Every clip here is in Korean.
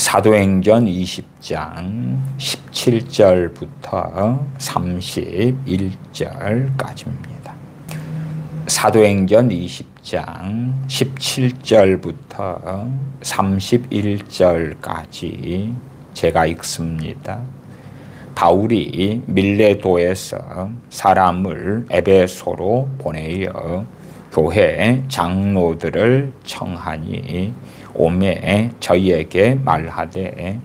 사도행전 20장 17절부터 31절까지입니다. 사도행전 20장 17절부터 31절까지 제가 읽습니다. 바울이 밀레도에서 사람을 에베소로 보내어 교회 장로들을 청하니 오매 저희에게 말하되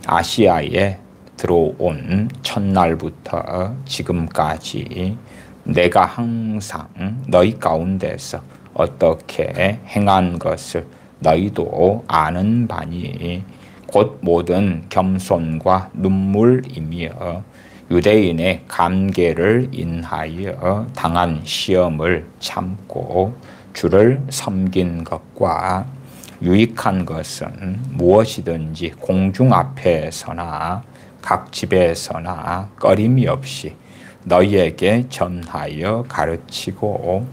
아시아에 들어온 첫날부터 지금까지 내가 항상 너희 가운데서 어떻게 행한 것을 너희도 아는 바니 곧 모든 겸손과 눈물이며 유대인의 감개를 인하여 당한 시험을 참고 주를 섬긴 것과 유익한 것은 무엇이든지 공중 앞에서나 각 집에서나 꺼림이 없이 너희에게 전하여 가르치고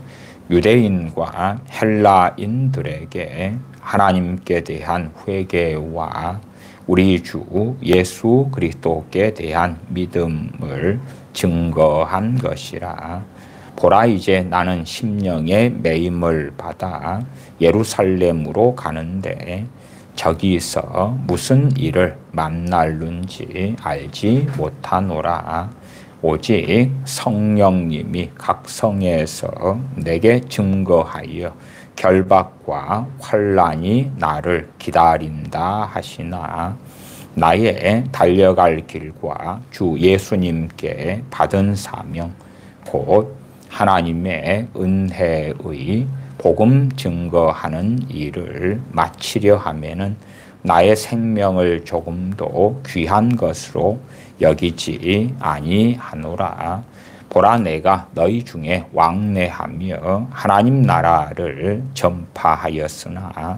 유대인과 헬라인들에게 하나님께 대한 회개와 우리 주 예수 그리스도께 대한 믿음을 증거한 것이라. 보라, 이제 나는 심령의 매임을 받아 예루살렘으로 가는데 저기서 무슨 일을 만날는지 알지 못하노라. 오직 성령님이 각 성에서 내게 증거하여 결박과 환난이 나를 기다린다 하시나 나의 달려갈 길과 주 예수님께 받은 사명 곧 하나님의 은혜의 복음 증거하는 일을 마치려 하면은 나의 생명을 조금도 귀한 것으로 여기지 아니하노라. 보라, 내가 너희 중에 왕래하며 하나님 나라를 전파하였으나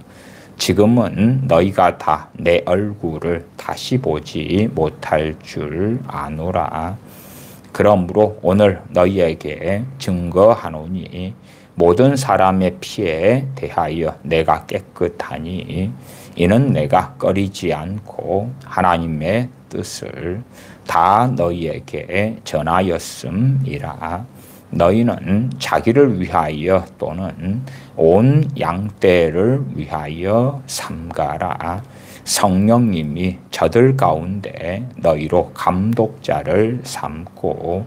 지금은 너희가 다 내 얼굴을 다시 보지 못할 줄 아노라. 그러므로 오늘 너희에게 증거하노니 모든 사람의 피에 대하여 내가 깨끗하니 이는 내가 꺼리지 않고 하나님의 뜻을 다 너희에게 전하였음이라. 너희는 자기를 위하여 또는 온 양떼를 위하여 삼가라. 성령님이 저들 가운데 너희로 감독자를 삼고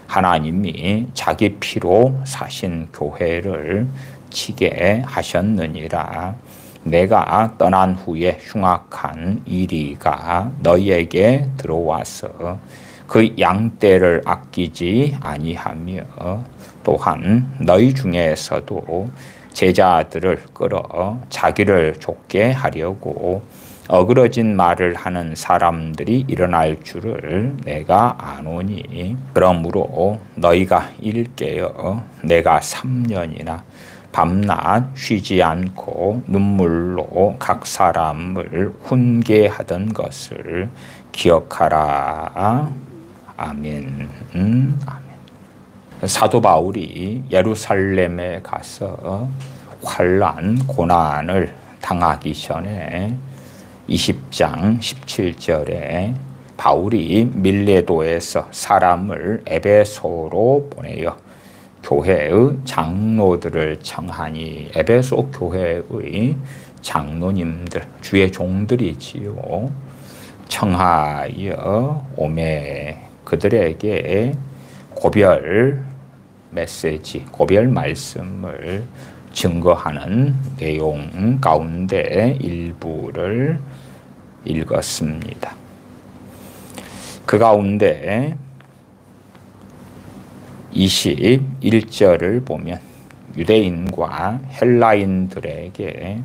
하나님이 자기 피로 사신 교회를 치게 하셨느니라. 내가 떠난 후에 흉악한 이리가 너희에게 들어와서 그 양떼를 아끼지 아니하며 또한 너희 중에서도 제자들을 끌어 자기를 쫓게 하려고 어그러진 말을 하는 사람들이 일어날 줄을 내가 아노니 그러므로 너희가 일깨어 내가 3년이나 밤낮 쉬지 않고 눈물로 각 사람을 훈계하던 것을 기억하라. 아멘. 아멘. 사도 바울이 예루살렘에 가서 환난 고난을 당하기 전에 20장 17절에 바울이 밀레도에서 사람을 에베소로 보내어 교회의 장로들을 청하니 에베소 교회의 장로님들, 주의 종들이지요. 청하여 오매 그들에게 고별 메시지, 고별 말씀을 증거하는 내용 가운데 일부를 읽었습니다. 그 가운데 21절을 보면 유대인과 헬라인들에게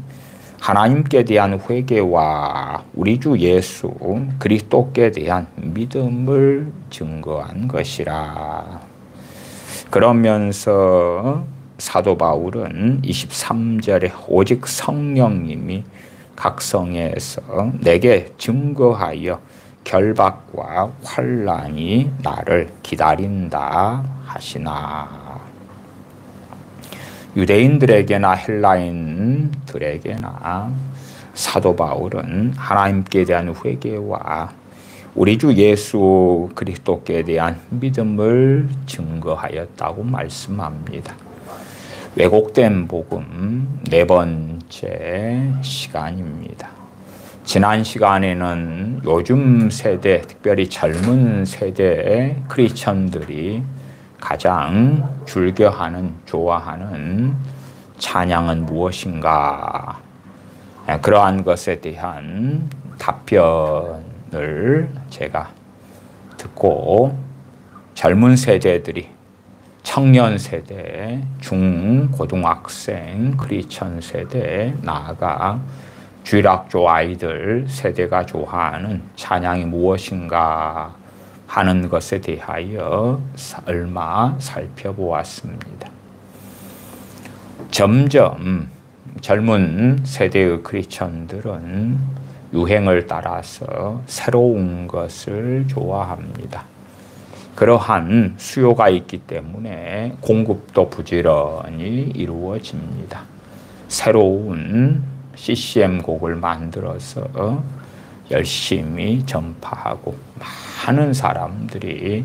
하나님께 대한 회개와 우리 주 예수 그리스도께 대한 믿음을 증거한 것이라. 그러면서 사도 바울은 23절에 오직 성령님이 각 성에서 내게 증거하여 결박과 환난이 나를 기다린다 하시나. 유대인들에게나 헬라인들에게나 사도 바울은 하나님께 대한 회개와 우리 주 예수 그리스도께 대한 믿음을 증거하였다고 말씀합니다. 왜곡된 복음 네 번째 시간입니다. 지난 시간에는 요즘 세대, 특별히 젊은 세대 크리스천들이 가장 즐겨하는, 좋아하는 찬양은 무엇인가? 그러한 것에 대한 답변을 제가 듣고 젊은 세대들이 청년 세대, 중, 고등학생, 크리스천 세대, 나아가 주일학교 아이들 세대가 좋아하는 찬양이 무엇인가 하는 것에 대하여 얼마 살펴보았습니다. 점점 젊은 세대의 크리스천들은 유행을 따라서 새로운 것을 좋아합니다. 그러한 수요가 있기 때문에 공급도 부지런히 이루어집니다. 새로운 CCM 곡을 만들어서 열심히 전파하고 많은 사람들이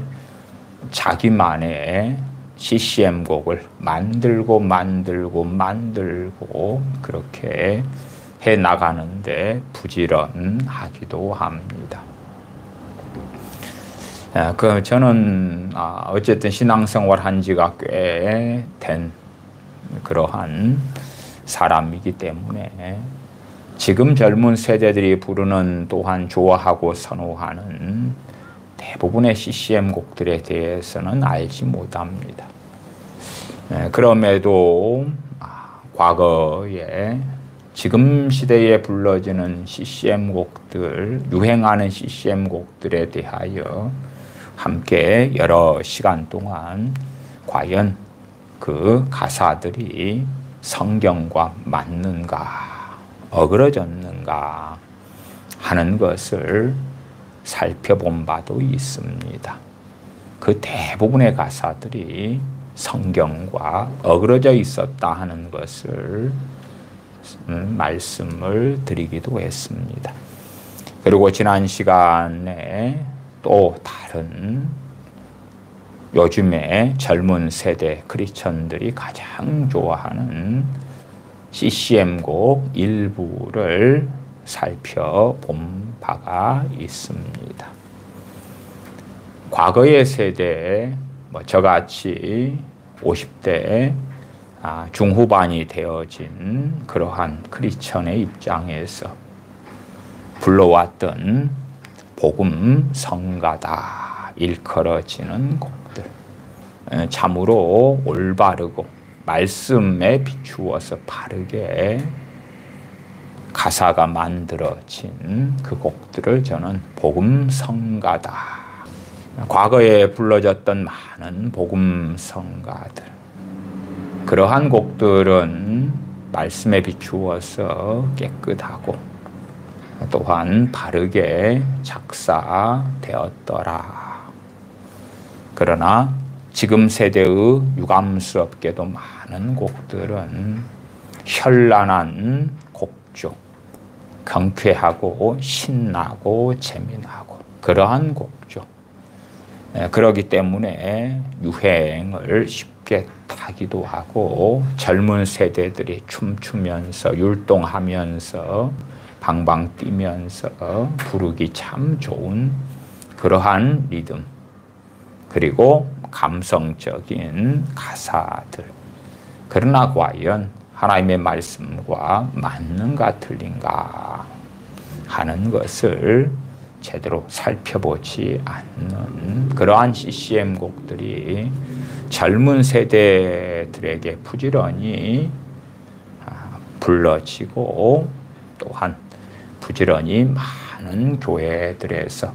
자기만의 CCM 곡을 만들고 그렇게 해 나가는데 부지런하기도 합니다. 저는 어쨌든 신앙생활 한 지가 꽤 된 그러한 사람이기 때문에 지금 젊은 세대들이 부르는 또한 좋아하고 선호하는 대부분의 CCM 곡들에 대해서는 알지 못합니다. 그럼에도 과거에 지금 시대에 불러지는 CCM 곡들, 유행하는 CCM 곡들에 대하여 함께 여러 시간 동안 과연 그 가사들이 성경과 맞는가, 어그러졌는가 하는 것을 살펴본 바도 있습니다. 그 대부분의 가사들이 성경과 어그러져 있었다 하는 것을 말씀을 드리기도 했습니다. 그리고 지난 시간에 또 다른 요즘에 젊은 세대 크리스천들이 가장 좋아하는 CCM 곡 일부를 살펴본 바가 있습니다. 과거의 세대, 저같이 50대 중후반이 되어진 그러한 크리스천의 입장에서 불러왔던 복음 성가다 일컬어지는 곡들, 참으로 올바르고 말씀에 비추어서 바르게 가사가 만들어진 그 곡들을 저는 복음 성가다. 과거에 불러졌던 많은 복음 성가들, 그러한 곡들은 말씀에 비추어서 깨끗하고 또한 바르게 작사되었더라. 그러나 지금 세대의 유감스럽게도 많은 곡들은 현란한 곡조, 경쾌하고 신나고 재미나고 그러한 곡조, 그러기 때문에 유행을 쉽게 타기도 하고 젊은 세대들이 춤추면서 율동하면서 방방 뛰면서 부르기 참 좋은 그러한 리듬, 그리고 감성적인 가사들. 그러나 과연 하나님의 말씀과 맞는가 틀린가 하는 것을 제대로 살펴보지 않는 그러한 CCM 곡들이 젊은 세대들에게 부지런히 불러지고 또한 부지런히 많은 교회들에서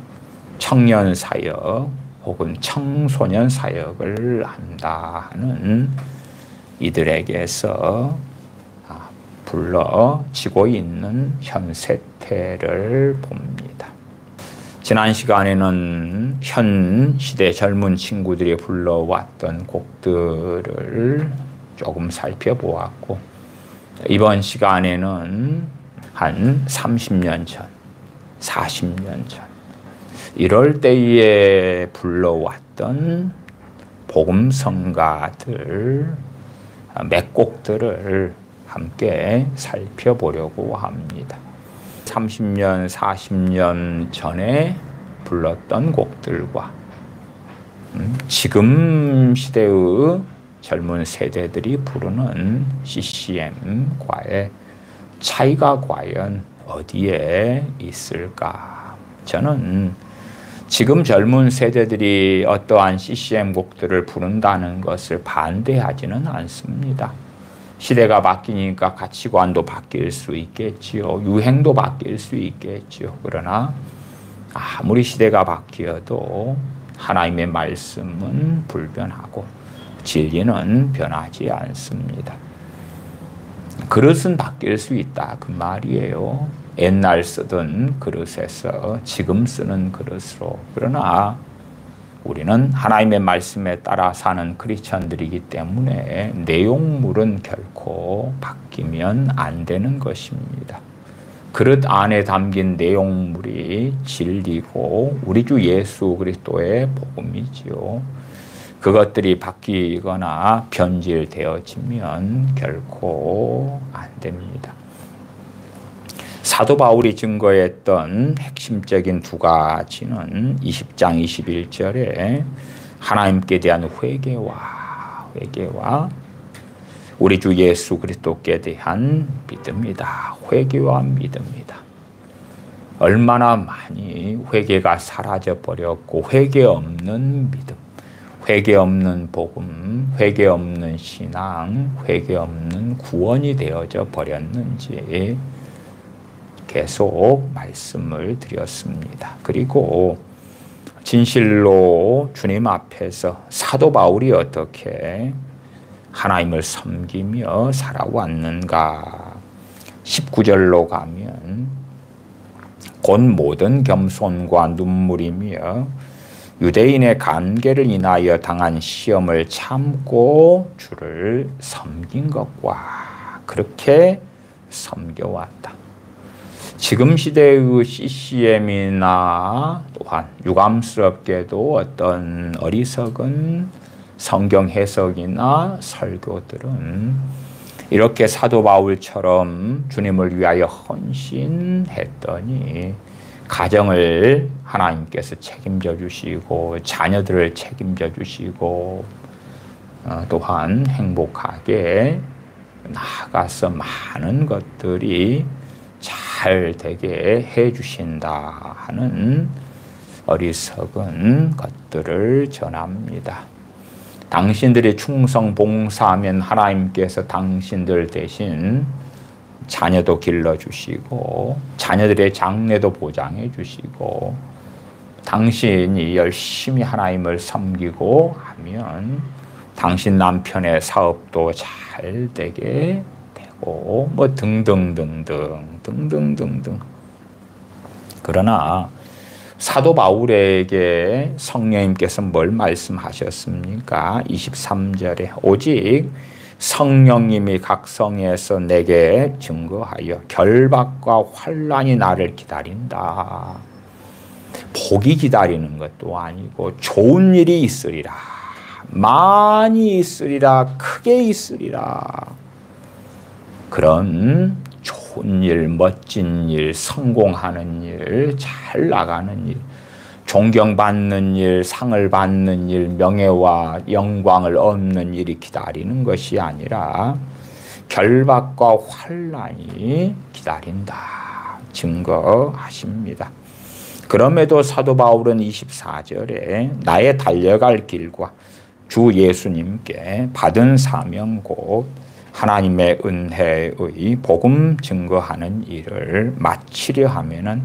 청년 사역 혹은 청소년 사역을 한다 하는 이들에게서 불러지고 있는 현 세태를 봅니다. 지난 시간에는 현 시대 젊은 친구들이 불러왔던 곡들을 조금 살펴보았고, 이번 시간에는 한 30년 전, 40년 전 이럴 때에 불러왔던 복음성가들 몇 곡들을 함께 살펴보려고 합니다. 30년, 40년 전에 불렀던 곡들과 지금 시대의 젊은 세대들이 부르는 CCM과의 차이가 과연 어디에 있을까? 저는 지금 젊은 세대들이 어떠한 CCM 곡들을 부른다는 것을 반대하지는 않습니다. 시대가 바뀌니까 가치관도 바뀔 수 있겠지요. 유행도 바뀔 수 있겠지요. 그러나 아무리 시대가 바뀌어도 하나님의 말씀은 불변하고 진리는 변하지 않습니다. 그릇은 바뀔 수 있다 그 말이에요. 옛날 쓰던 그릇에서 지금 쓰는 그릇으로. 그러나 우리는 하나님의 말씀에 따라 사는 크리스천들이기 때문에 내용물은 결코 바뀌면 안 되는 것입니다. 그릇 안에 담긴 내용물이 진리고 우리 주 예수 그리스도의 복음이지요. 그것들이 바뀌거나 변질되어지면 결코 안 됩니다. 사도 바울이 증거했던 핵심적인 두 가지는 20장 21절에 하나님께 대한 회개와 우리 주 예수 그리스도께 대한 믿음이다. 회개와 믿음이다. 얼마나 많이 회개가 사라져 버렸고 회개 없는 믿음, 회개 없는 복음, 회개 없는 신앙, 회개 없는 구원이 되어져 버렸는지 계속 말씀을 드렸습니다. 그리고 진실로 주님 앞에서 사도 바울이 어떻게 하나님을 섬기며 살아왔는가. 19절로 가면 곧 모든 겸손과 눈물이며 유대인의 관계를 인하여 당한 시험을 참고 주를 섬긴 것과 그렇게 섬겨왔다. 지금 시대의 CCM이나 또한 유감스럽게도 어떤 어리석은 성경 해석이나 설교들은 이렇게 사도 바울처럼 주님을 위하여 헌신했더니 가정을 하나님께서 책임져 주시고 자녀들을 책임져 주시고 또한 행복하게 나아가서 많은 것들이 잘 되게 해 주신다 하는 어리석은 것들을 전합니다. 당신들이 충성 봉사하면 하나님께서 당신들 대신 자녀도 길러주시고 자녀들의 장래도 보장해 주시고 당신이 열심히 하나님을 섬기고 하면 당신 남편의 사업도 잘 되게 되고 뭐 등등등등. 그러나 사도 바울에게 성령님께서 뭘 말씀하셨습니까? 23절에 오직 성령님이 각성해서 내게 증거하여 결박과 환난이 나를 기다린다. 복이 기다리는 것도 아니고 좋은 일이 있으리라. 많이 있으리라. 크게 있으리라. 그런 좋은 일, 멋진 일, 성공하는 일, 잘 나가는 일, 존경받는 일, 상을 받는 일, 명예와 영광을 얻는 일이 기다리는 것이 아니라 결박과 환난이 기다린다. 증거하십니다. 그럼에도 사도 바울은 24절에 나의 달려갈 길과 주 예수님께 받은 사명 곧 하나님의 은혜의 복음 증거하는 일을 마치려 하면은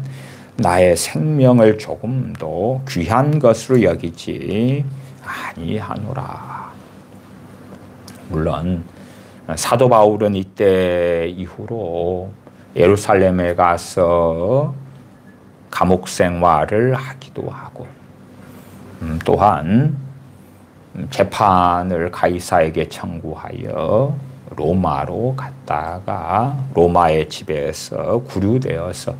나의 생명을 조금도 귀한 것으로 여기지 아니하노라. 물론 사도 바울은 이때 이후로 예루살렘에 가서 감옥 생활을 하기도 하고 또한 재판을 가이사에게 청구하여 로마로 갔다가 로마의 집에서 구류되어서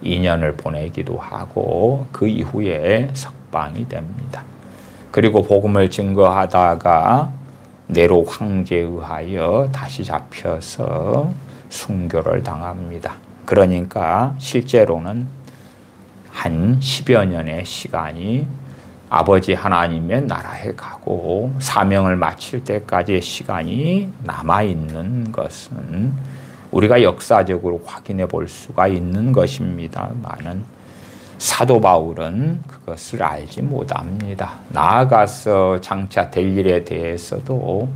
2년을 보내기도 하고 그 이후에 석방이 됩니다. 그리고 복음을 증거하다가 네로 황제에 의하여 다시 잡혀서 순교를 당합니다. 그러니까 실제로는 한 10여 년의 시간이 아버지 하나님의 나라에 가고 사명을 마칠 때까지의 시간이 남아있는 것은 우리가 역사적으로 확인해 볼 수가 있는 것입니다만은 사도 바울은 그것을 알지 못합니다. 나아가서 장차 될 일에 대해서도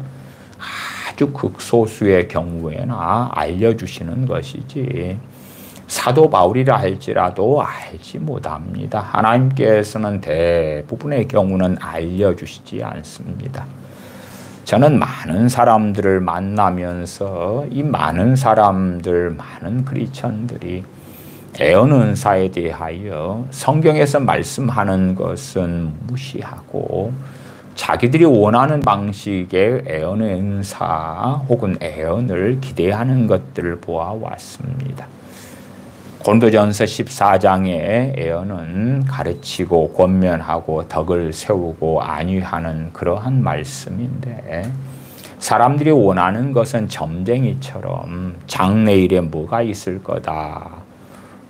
아주 극소수의 경우에나 알려주시는 것이지 사도 바울이라 할지라도 알지 못합니다. 하나님께서는 대부분의 경우는 알려주시지 않습니다. 저는 많은 사람들을 만나면서 이 많은 사람들, 많은 크리스천들이 애언 은사에 대하여 성경에서 말씀하는 것은 무시하고 자기들이 원하는 방식의 애언 은사 혹은 애언을 기대하는 것들을 보아왔습니다. 고린도전서 14장의 애언은 가르치고 권면하고 덕을 세우고 안위하는 그러한 말씀인데 사람들이 원하는 것은 점쟁이처럼 장래일에 뭐가 있을 거다.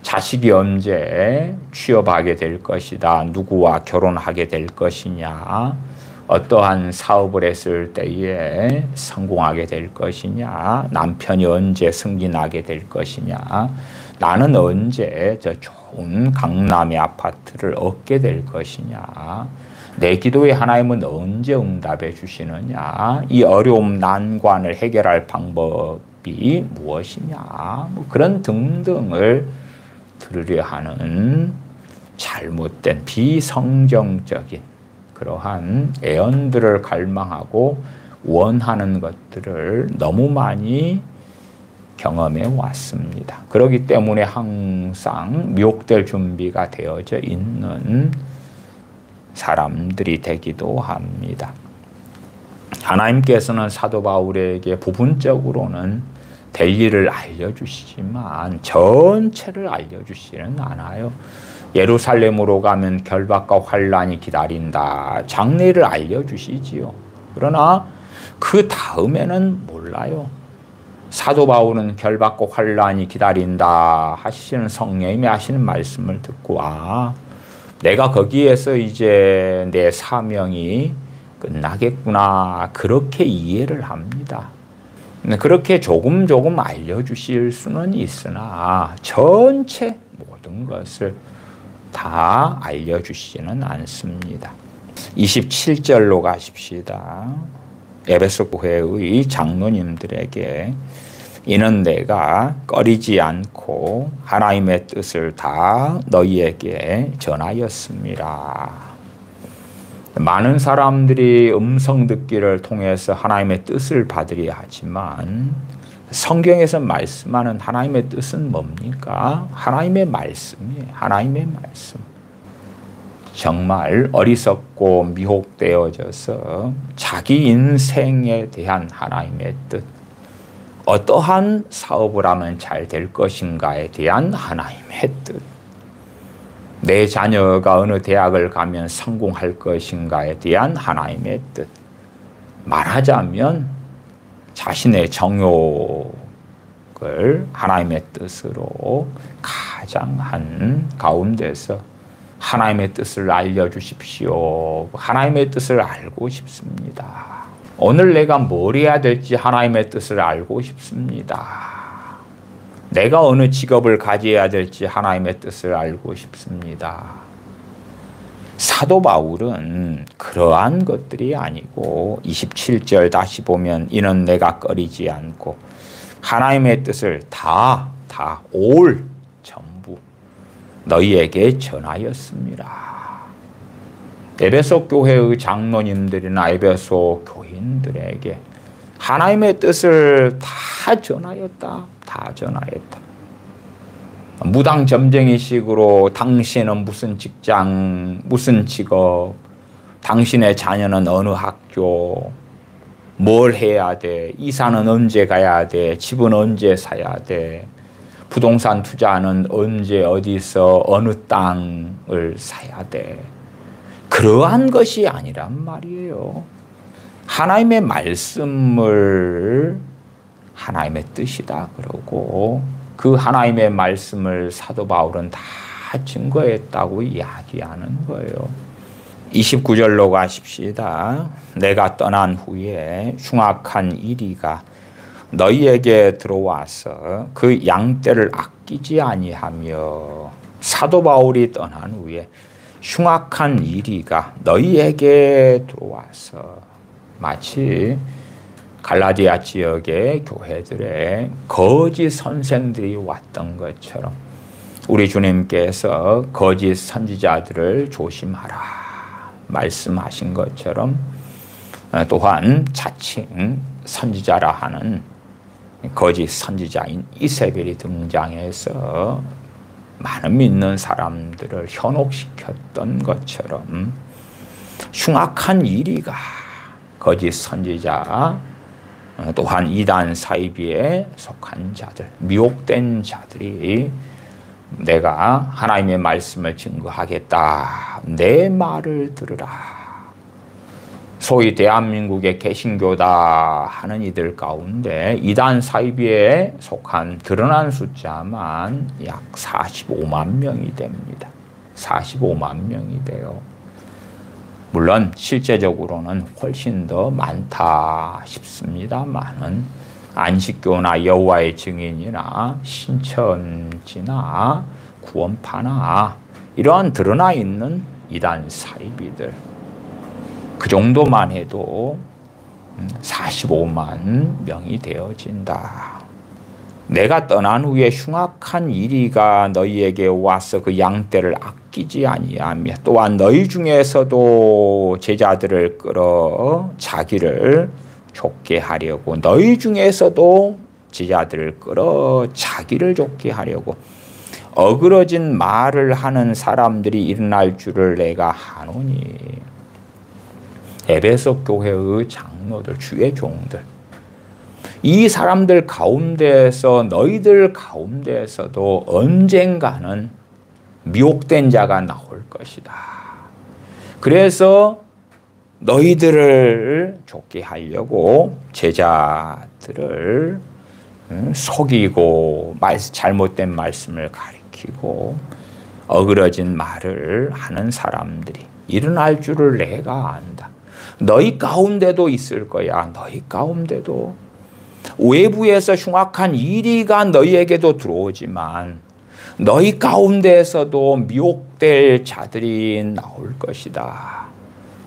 자식이 언제 취업하게 될 것이다. 누구와 결혼하게 될 것이냐. 어떠한 사업을 했을 때에 성공하게 될 것이냐. 남편이 언제 승진하게 될 것이냐. 나는 언제 저 좋은 강남의 아파트를 얻게 될 것이냐. 내 기도에 하나님은 언제 응답해 주시느냐. 이 어려움 난관을 해결할 방법이 무엇이냐. 뭐 그런 등등을 들으려 하는 잘못된 비성경적인 그러한 애언들을 갈망하고 원하는 것들을 너무 많이 경험해 왔습니다. 그렇기 때문에 항상 미혹될 준비가 되어져 있는 사람들이 되기도 합니다. 하나님께서는 사도 바울에게 부분적으로는 될 일을 알려주시지만 전체를 알려주시지는 않아요. 예루살렘으로 가면 결박과 환란이 기다린다. 장래를 알려주시지요. 그러나 그 다음에는 몰라요. 사도 바울은 결박과 환란이 기다린다 하시는 성령님이 하시는 말씀을 듣고 내가 거기에서 이제 내 사명이 끝나겠구나 그렇게 이해를 합니다. 그렇게 조금 알려주실 수는 있으나 전체 모든 것을 다 알려주시지는 않습니다. 27절로 가십시다. 에베소 교회의 장로님들에게 이는 내가 꺼리지 않고 하나님의 뜻을 다 너희에게 전하였습니다. 많은 사람들이 음성 듣기를 통해서 하나님의 뜻을 받으려 하지만 성경에서 말씀하는 하나님의 뜻은 뭡니까? 하나님의 말씀이에요. 하나님의 말씀. 정말 어리석고 미혹되어져서 자기 인생에 대한 하나님의 뜻, 어떠한 사업을 하면 잘 될 것인가에 대한 하나님의 뜻, 내 자녀가 어느 대학을 가면 성공할 것인가에 대한 하나님의 뜻, 말하자면 자신의 정욕을 하나님의 뜻으로 가장한 가운데서 하나님의 뜻을 알려주십시오. 하나님의 뜻을 알고 싶습니다. 오늘 내가 뭘 해야 될지 하나님의 뜻을 알고 싶습니다. 내가 어느 직업을 가져야 될지 하나님의 뜻을 알고 싶습니다. 사도 바울은 그러한 것들이 아니고 27절 다시 보면 이는 내가 꺼리지 않고 하나님의 뜻을 다 올 전부 너희에게 전하였습니다. 에베소 교회의 장로님들이나 에베소 교인들에게 하나님의 뜻을 다 전하였다. 다 전하였다. 무당 점쟁이식으로 당신은 무슨 직장, 무슨 직업, 당신의 자녀는 어느 학교, 뭘 해야 돼? 이사는 언제 가야 돼? 집은 언제 사야 돼? 부동산 투자는 언제 어디서 어느 땅을 사야 돼? 그러한 것이 아니란 말이에요. 하나님의 말씀을 하나님의 뜻이다 그러고 그 하나님의 말씀을 사도 바울은 다 증거했다고 이야기하는 거예요. 29절로 가십시다. 내가 떠난 후에 흉악한 이리가 너희에게 들어와서 그 양떼를 아끼지 아니하며 사도 바울이 떠난 후에 흉악한 이리가 너희에게 들어와서 마치 갈라디아 지역의 교회들의 거짓 선생들이 왔던 것처럼 우리 주님께서 거짓 선지자들을 조심하라 말씀하신 것처럼 또한 자칭 선지자라 하는 거짓 선지자인 이세벨이 등장해서 많은 믿는 사람들을 현혹시켰던 것처럼 흉악한 이리가 거짓 선지자 또한 이단 사이비에 속한 자들, 미혹된 자들이 내가 하나님의 말씀을 증거하겠다. 내 말을 들으라. 소위 대한민국의 개신교다 하는 이들 가운데 이단 사이비에 속한 드러난 숫자만 약 45만 명이 됩니다. 45만 명이 돼요. 물론 실제적으로는 훨씬 더 많다 싶습니다만은 안식교나 여호와의 증인이나 신천지나 구원파나 이러한 드러나 있는 이단 사이비들 그 정도만 해도 45만 명이 되어진다. 내가 떠난 후에 흉악한 이리가 너희에게 와서 그 양떼를 아끼지 아니하며 또한 너희 중에서도 제자들을 끌어 자기를 좁게 하려고 너희 중에서도 제자들을 끌어 자기를 좁게 하려고 어그러진 말을 하는 사람들이 일어날 줄을 내가 아노니. 에베소 교회의 장로들, 주의 종들, 이 사람들 가운데에서 너희들 가운데에서도 언젠가는 미혹된 자가 나올 것이다. 그래서 너희들을 좁게 하려고 제자들을 속이고 잘못된 말씀을 가리키고 어그러진 말을 하는 사람들이 일어날 줄을 내가 안다. 너희 가운데도 있을 거야. 너희 가운데도. 외부에서 흉악한 이리가 너희에게도 들어오지만 너희 가운데에서도 미혹될 자들이 나올 것이다.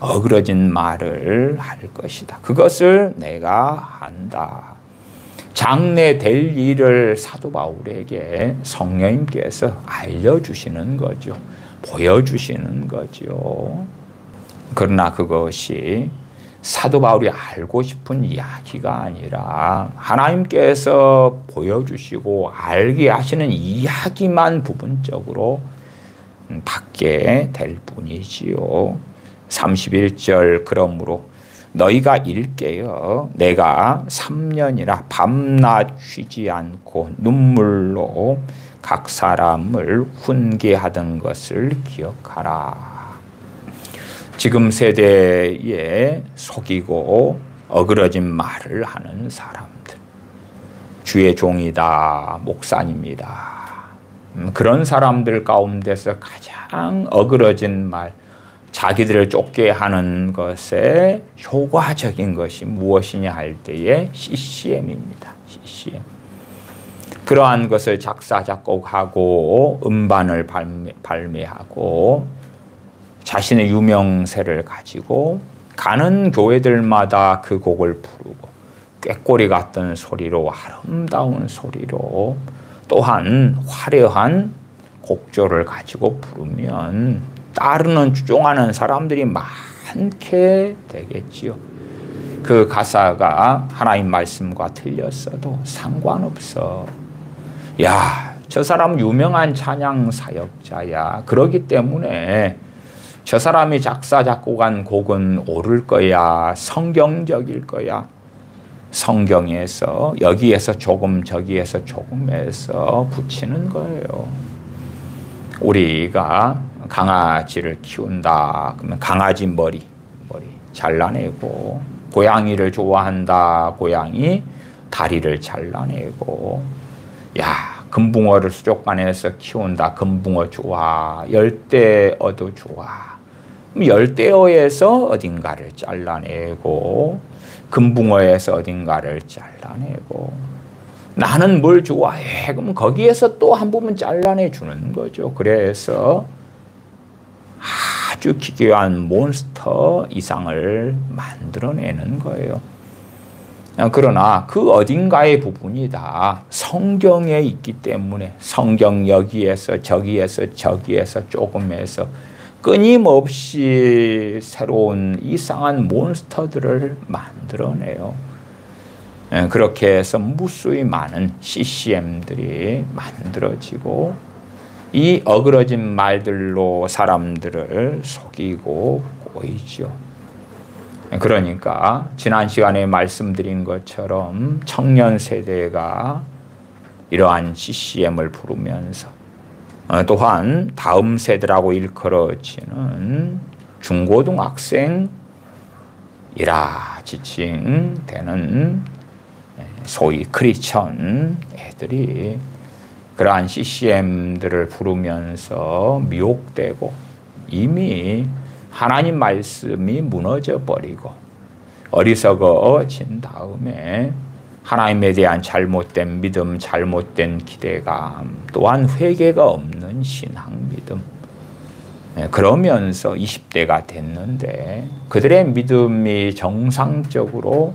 어그러진 말을 할 것이다. 그것을 내가 안다. 장래될 일을 사도 바울에게 성령님께서 알려주시는 거죠. 보여주시는 거죠. 그러나 그것이 사도 바울이 알고 싶은 이야기가 아니라 하나님께서 보여주시고 알게 하시는 이야기만 부분적으로 받게 될 뿐이지요. 31절 그러므로 너희가 일깨어 내가 3년이나 밤낮 쉬지 않고 눈물로 각 사람을 훈계하던 것을 기억하라. 지금 세대에 속이고 어그러진 말을 하는 사람들, 주의 종이다, 목사님이다, 그런 사람들 가운데서 가장 어그러진 말, 자기들을 쫓게 하는 것에 효과적인 것이 무엇이냐 할 때에 CCM입니다. CCM. 그러한 것을 작사, 작곡하고 음반을 발매하고 자신의 유명세를 가지고 가는 교회들마다 그 곡을 부르고 꾀꼬리 같은 소리로 아름다운 소리로 또한 화려한 곡조를 가지고 부르면 따르는 주종하는 사람들이 많게 되겠지요. 그 가사가 하나님 말씀과 틀렸어도 상관없어. 야, 저 사람 유명한 찬양 사역자야. 그러기 때문에 저 사람이 작사 작곡한 곡은 옳을 거야. 성경적일 거야. 성경에서 여기에서 조금 저기에서 조금에서 붙이는 거예요. 우리가 강아지를 키운다 그러면 강아지 머리 잘라내고, 고양이를 좋아한다 고양이 다리를 잘라내고, 야 금붕어를 수족관에서 키운다 금붕어 좋아, 열대어도 좋아, 열대어에서 어딘가를 잘라내고 금붕어에서 어딘가를 잘라내고, 나는 뭘 좋아해? 그럼 거기에서 또 한 부분 잘라내 주는 거죠. 그래서 아주 기괴한 몬스터 이상을 만들어내는 거예요. 그러나 그 어딘가의 부분이 다 성경에 있기 때문에 성경 여기에서 저기에서 저기에서 조금에서 끊임없이 새로운 이상한 몬스터들을 만들어내요. 그렇게 해서 무수히 많은 CCM들이 만들어지고, 이 어그러진 말들로 사람들을 속이고 꼬이죠. 그러니까 지난 시간에 말씀드린 것처럼 청년 세대가 이러한 CCM을 부르면서, 또한 다음 세대라고 일컬어지는 중고등학생이라 지칭되는 소위 크리스천 애들이 그러한 CCM들을 부르면서 미혹되고, 이미 하나님 말씀이 무너져 버리고 어리석어진 다음에 하나님에 대한 잘못된 믿음, 잘못된 기대감, 또한 회개가 없는 신앙 믿음, 그러면서 20대가 됐는데 그들의 믿음이 정상적으로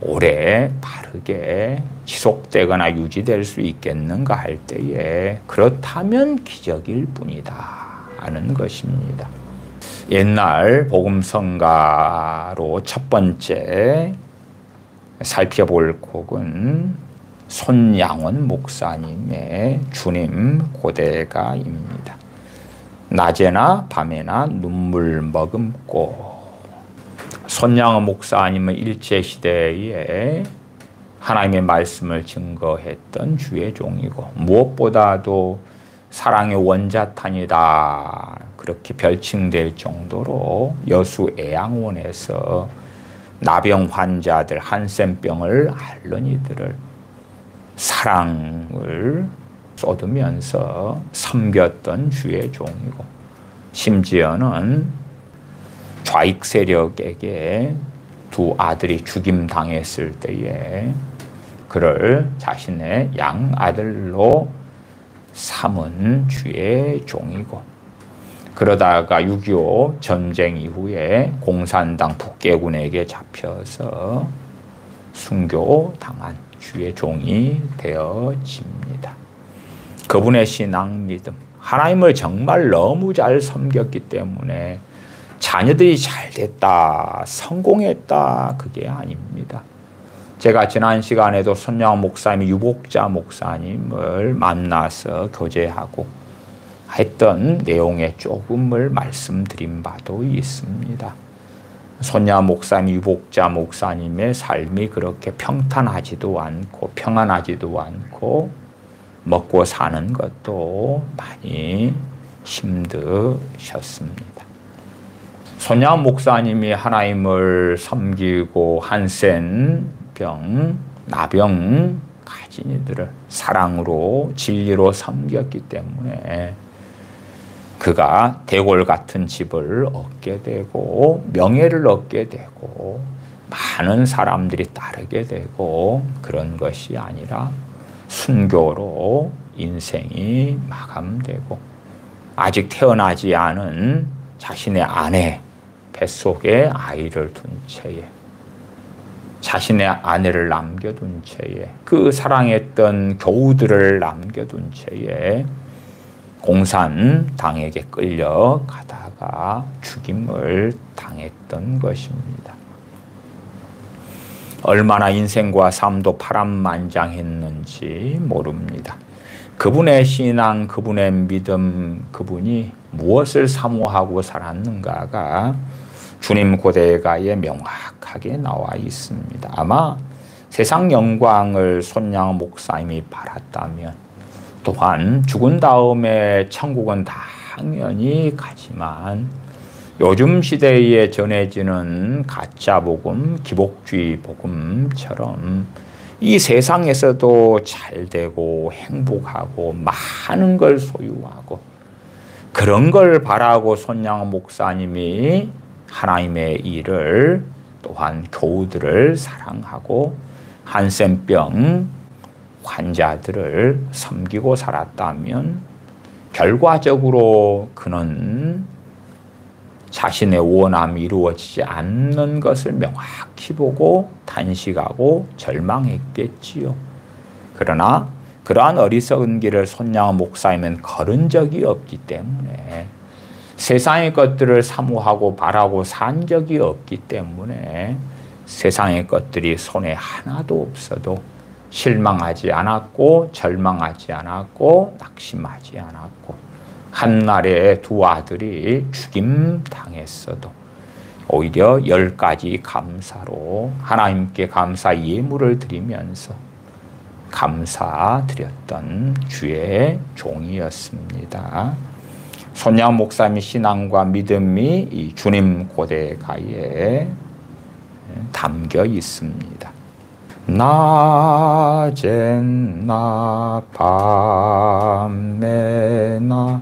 오래 바르게 지속되거나 유지될 수 있겠는가 할 때에, 그렇다면 기적일 뿐이다 하는 것입니다. 옛날 복음성가로 첫 번째 살펴볼 곡은 손양원 목사님의 주님 고대가입니다. 낮에나 밤에나 눈물 머금고. 손양원 목사님은 일제시대에 하나님의 말씀을 증거했던 주의 종이고, 무엇보다도 사랑의 원자탄이다 그렇게 별칭될 정도로 여수 애양원에서 나병 환자들, 한센병을 앓는 이들을 사랑을 쏟으면서 섬겼던 주의 종이고, 심지어는 좌익 세력에게 두 아들이 죽임당했을 때에 그를 자신의 양아들로 삼은 주의 종이고, 그러다가 6.25 전쟁 이후에 공산당 북계군에게 잡혀서 순교당한 주의 종이 되어집니다. 그분의 신앙 믿음, 하나님을 정말 너무 잘 섬겼기 때문에 자녀들이 잘 됐다, 성공했다, 그게 아닙니다. 제가 지난 시간에도 손양원 목사님, 유복자 목사님을 만나서 교제하고 했던 내용의 조금을 말씀드린 바도 있습니다. 손양원 목사님, 유복자 목사님의 삶이 그렇게 평탄하지도 않고 평안하지도 않고 먹고 사는 것도 많이 힘드셨습니다. 손양원 목사님이 하나님을 섬기고 한센병, 나병 가진 이들을 사랑으로 진리로 섬겼기 때문에 그가 대골 같은 집을 얻게 되고 명예를 얻게 되고 많은 사람들이 따르게 되고, 그런 것이 아니라 순교로 인생이 마감되고 아직 태어나지 않은 자신의 아내 뱃속에 아이를 둔 채에, 자신의 아내를 남겨둔 채에, 그 사랑했던 교우들을 남겨둔 채에 공산당에게 끌려가다가 죽임을 당했던 것입니다. 얼마나 인생과 삶도 파란만장했는지 모릅니다. 그분의 신앙, 그분의 믿음, 그분이 무엇을 사모하고 살았는가가 주님 고대가에 명확하게 나와 있습니다. 아마 세상 영광을 손양 목사님이 바랐다면 또한 죽은 다음에 천국은 당연히 가지만 요즘 시대에 전해지는 가짜 복음, 기복주의 복음처럼 이 세상에서도 잘 되고 행복하고 많은 걸 소유하고 그런 걸 바라고 손양 목사님이 하나님의 일을 또한 교우들을 사랑하고 한센병 환자들을 섬기고 살았다면 결과적으로 그는 자신의 원함이 이루어지지 않는 것을 명확히 보고 단식하고 절망했겠지요. 그러나 그러한 어리석은 길을 손양 목사님은 걸은 적이 없기 때문에 세상의 것들을 사모하고 바라고 산 적이 없기 때문에 세상의 것들이 손에 하나도 없어도 실망하지 않았고 절망하지 않았고 낙심하지 않았고 한날에 두 아들이 죽임당했어도 오히려 10가지 감사로 하나님께 감사 예물을 드리면서 감사드렸던 주의 종이었습니다. 손양 목사님의 신앙과 믿음이 이 주님 고대가에 담겨 있습니다. 낮에나 밤에나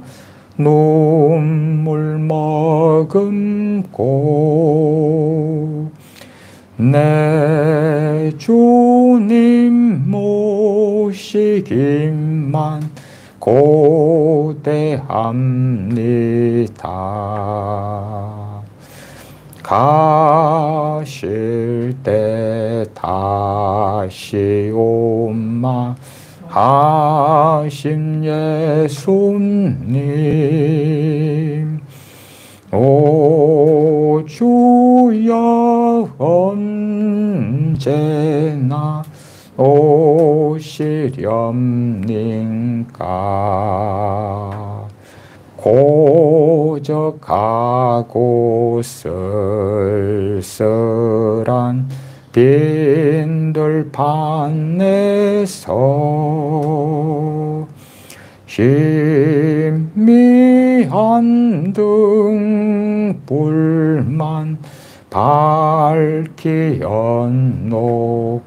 눈물 머금고 내 주님 모시기만 고대합니다. 가실 때 다시 오마 하신 예수님 오 주여 언제나 오시렵니까 고적하고 쓸쓸한 빈들판에서 희미한 등불만 밝히 엿놓고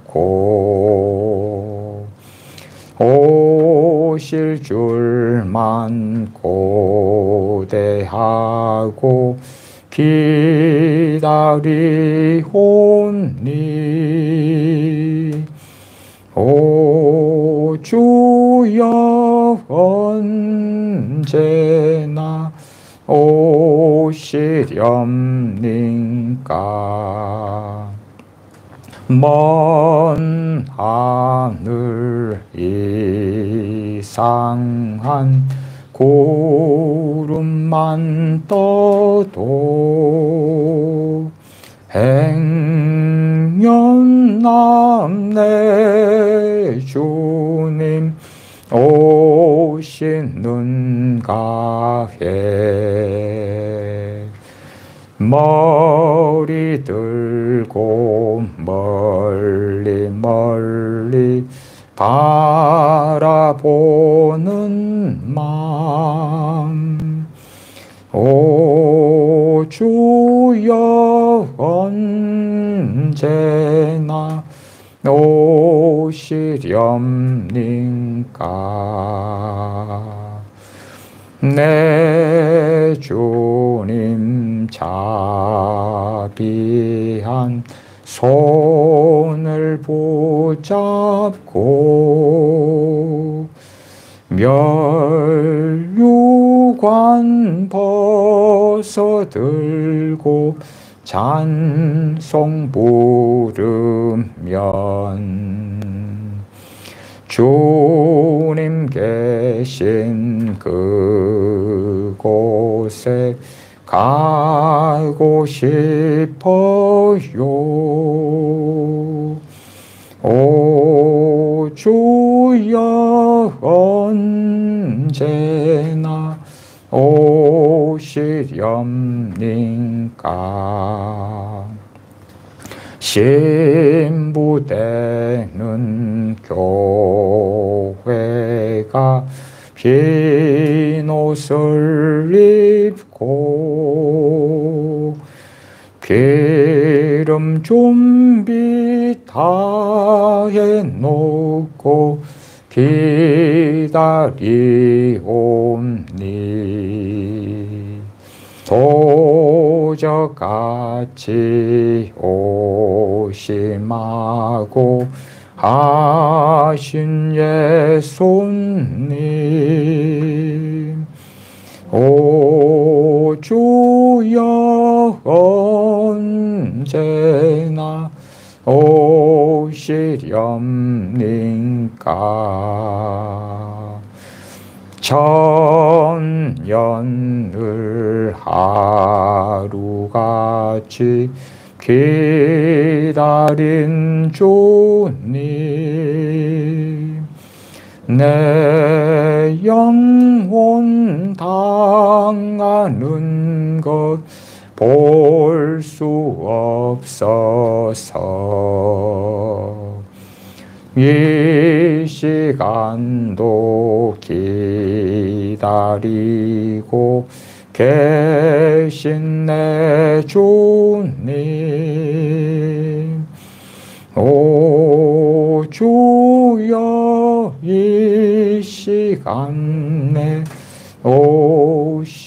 오실 줄만 고대하고 기다리오니 오 주여 언제나 오시렵니까 먼 하늘 이상한 구름만 떠도 행연남내 주님 오시는가 해 머리 들고 멀리 멀리 바라보는 맘 오 주여 언제나 오시렵니까 내 주님 자비한 손을 붙잡고 멸류관 벗어들고 찬송 부르면 주님 계신 그곳에 가고 싶어요 오 주여 언제나 오 오시렵니까? 신부되는 교회가 빈 옷을 입고 기름 준비 다 해놓고 기다리옵니. 소적같이 오심하고 하신 예수님, 오 주여 언제나 오시렵니까? 천년을 하루같이 기다린 주님, 내 영혼 당하는 것 볼 수 없어서 이 시간도 기다리고 계신 내 주님, 오 주여 이 시간에 오시옵소서.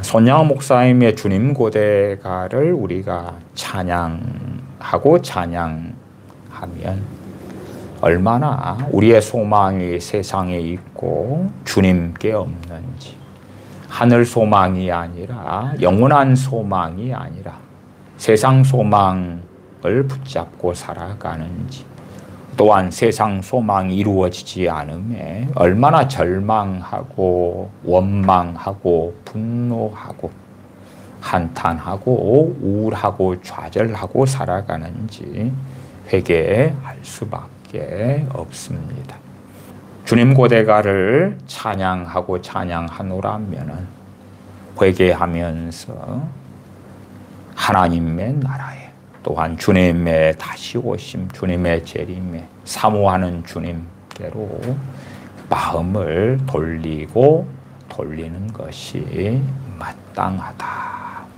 손양호 목사님의 주님 고대가를 우리가 찬양하고 찬양하면 얼마나 우리의 소망이 세상에 있고 주님께 없는지, 하늘 소망이 아니라 영원한 소망이 아니라 세상 소망을 붙잡고 살아가는지, 또한 세상 소망이 이루어지지 않음에 얼마나 절망하고 원망하고 분노하고 한탄하고 우울하고 좌절하고 살아가는지 회개할 수밖에 없습니다. 주님 고대가를 찬양하고 찬양하노라면은 회개하면서 하나님의 나라에, 또한 주님의 다시 오심, 주님의 재림에 사모하는 주님께로 마음을 돌리는 것이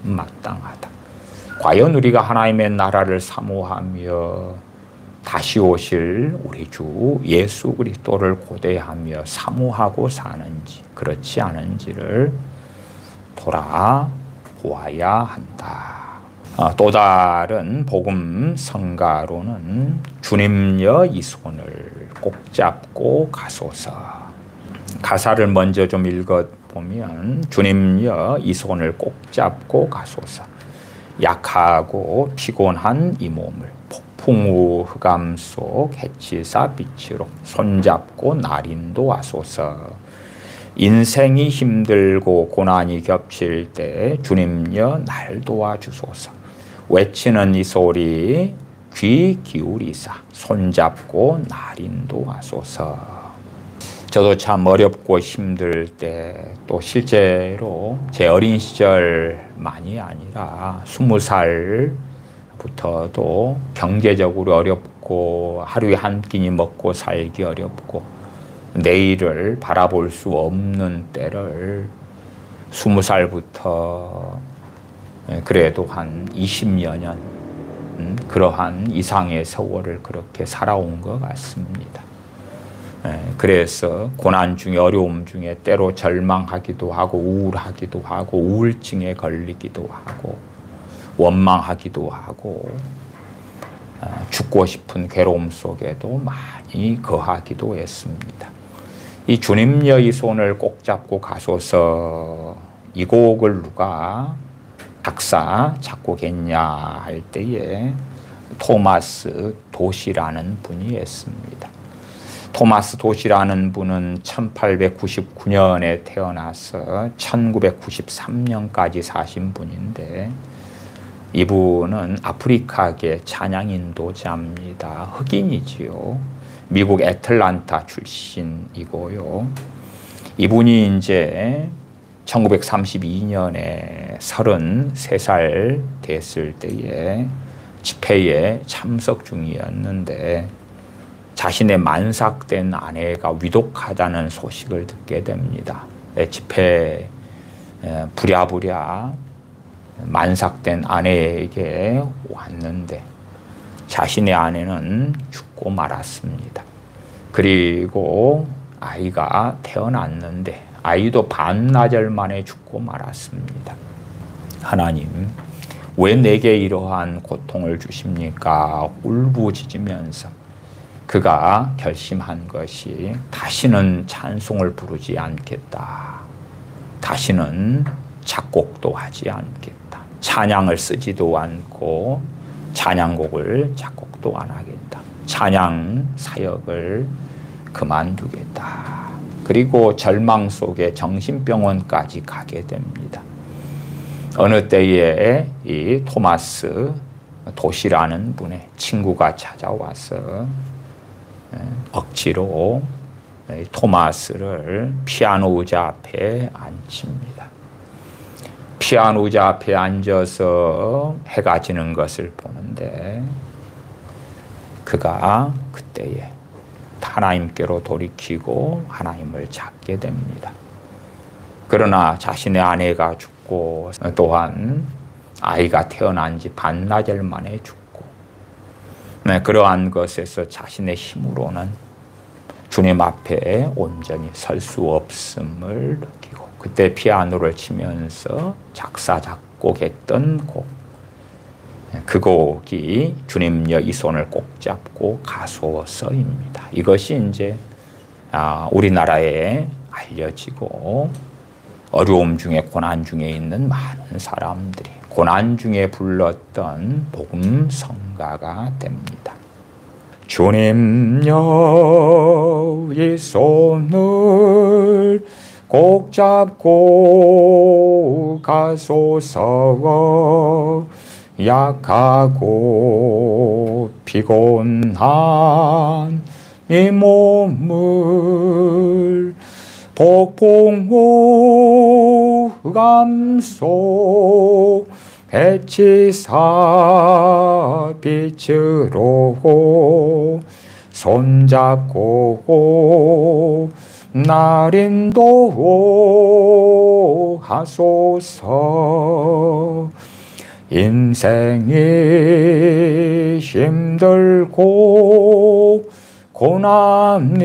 마땅하다. 과연 우리가 하나님의 나라를 사모하며 다시 오실 우리 주 예수 그리스도를 고대하며 사모하고 사는지, 그렇지 않은지를 돌아보아야 한다. 또 다른 복음 성가로는 주님여 이 손을 꼭 잡고 가소서. 가사를 먼저 좀 읽어보면 주님여 이 손을 꼭 잡고 가소서. 약하고 피곤한 이 몸을 폭풍우 흑암 속 해치사 빛으로 손잡고 날인도 하소서. 인생이 힘들고 고난이 겹칠 때 주님여 날 도와주소서. 외치는 이 소리 귀 기울이사 손잡고 날 인도하소서. 저도 참 어렵고 힘들 때, 또 실제로 제 어린 시절만이 아니라 20살부터도 경제적으로 어렵고 하루에 한 끼니 먹고 살기 어렵고 내일을 바라볼 수 없는 때를 20살부터 그래도 한 20여 년 그러한 이상의 세월을 그렇게 살아온 것 같습니다. 그래서 고난 중에, 어려움 중에 때로 절망하기도 하고 우울하기도 하고 우울증에 걸리기도 하고 원망하기도 하고 죽고 싶은 괴로움 속에도 많이 거하기도 했습니다. 이 주님여 이 손을 꼭 잡고 가소서, 이 곡을 누가 작사 작곡했냐 할 때에 토마스 도시라는 분이 했습니다. 토마스 도시라는 분은 1899년에 태어나서 1993년까지 사신 분인데, 이분은 아프리카계 찬양 인도자입니다. 흑인이지요. 미국 애틀란타 출신이고요. 이분이 이제 1932년에 33살 됐을 때에 집회에 참석 중이었는데 자신의 만삭된 아내가 위독하다는 소식을 듣게 됩니다. 집회에 부랴부랴 만삭된 아내에게 왔는데 자신의 아내는 죽고 말았습니다. 그리고 아이가 태어났는데 아이도 반나절 만에 죽고 말았습니다. 하나님, 왜 내게 이러한 고통을 주십니까? 울부짖으면서 그가 결심한 것이 다시는 찬송을 부르지 않겠다. 다시는 작곡도 하지 않겠다. 찬양을 쓰지도 않고 찬양곡을 작곡도 안 하겠다. 찬양 사역을 그만두겠다. 그리고 절망 속에 정신병원까지 가게 됩니다. 어느 때에 이 토마스 도시라는 분의 친구가 찾아와서 억지로 토마스를 피아노 의자 앞에 앉힙니다. 피아노 의자 앞에 앉아서 해가 지는 것을 보는데 그가 그때에 하나님께로 돌이키고 하나님을 찾게 됩니다. 그러나 자신의 아내가 죽고 또한 아이가 태어난 지 반나절 만에 죽고 그러한 것에서 자신의 힘으로는 주님 앞에 온전히 설 수 없음을 느끼고 그때 피아노를 치면서 작사 작곡했던 곡, 그 곡이 주님여 이 손을 꼭 잡고 가소서입니다. 이것이 이제 우리나라에 알려지고 어려움 중에 고난 중에 있는 많은 사람들이 고난 중에 불렀던 복음 성가가 됩니다. 주님여 이 손을 꼭 잡고 가소서. 약하고 피곤한 이 몸을 폭풍우감 속 배치사 빛으로 손잡고 날 인도하소서. 인생이 힘들고 고난이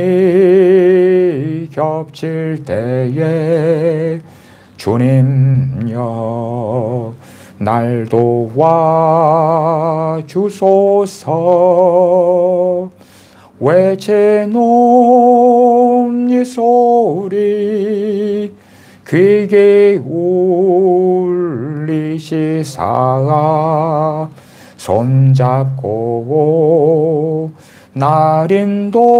겹칠 때에 주님여 날 도와주소서. 외쳐놓은 이 소리 귀게 울리시사 손잡고 날 인도하소서.